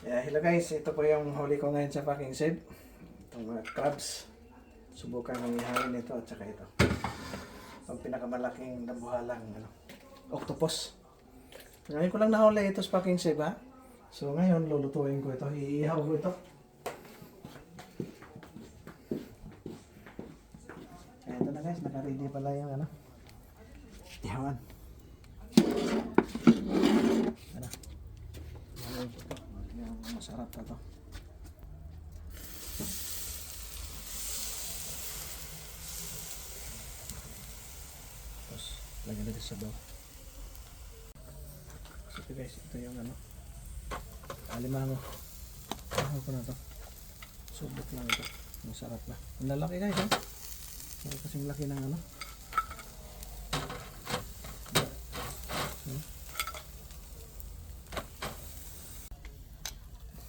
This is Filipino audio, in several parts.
Yeah, hello guys, ito po yung huli ko ngayon sa packing shed. Itong mga crabs. Subukan kong ihawin ito at saka ito. Ang pinakamalaking nabuhalang octopus. Ngayon ko lang nahuli ito sa packing shed ha. So ngayon lulutuin ko ito, iihaw ko ito. Kaya ito na guys, naka-ready pala yung ihawan. Masarap na to. Tapos lagyan natin sa dough. So ito guys, ito yung alimango. Ano ko na to? Subok lang ito. Masarap na. Ang lalaki guys ha. Kasing laki ng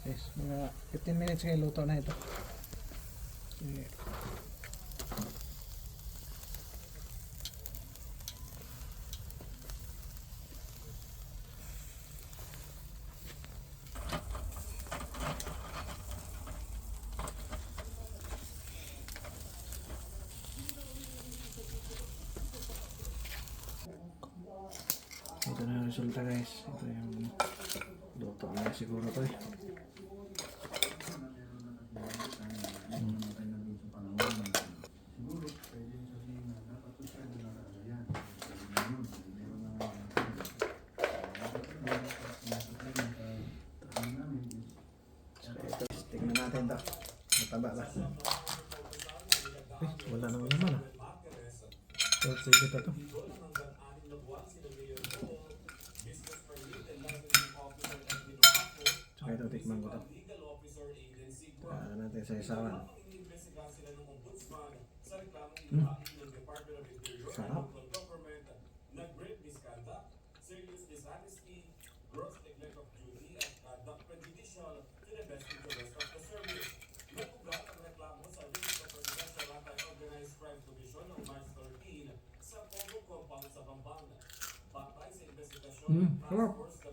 Yes, mga 15 minutes kayo luto na ito. Okay. Ito na ang resulta guys. Ito yung luto na siguro to eh. Tingnan natin ito. Mataba ba? Wala naman naman ah. So, sige pa ito. Tsaka ito, tikman ko ito. Natin sa isawan. Sarap. Sarap.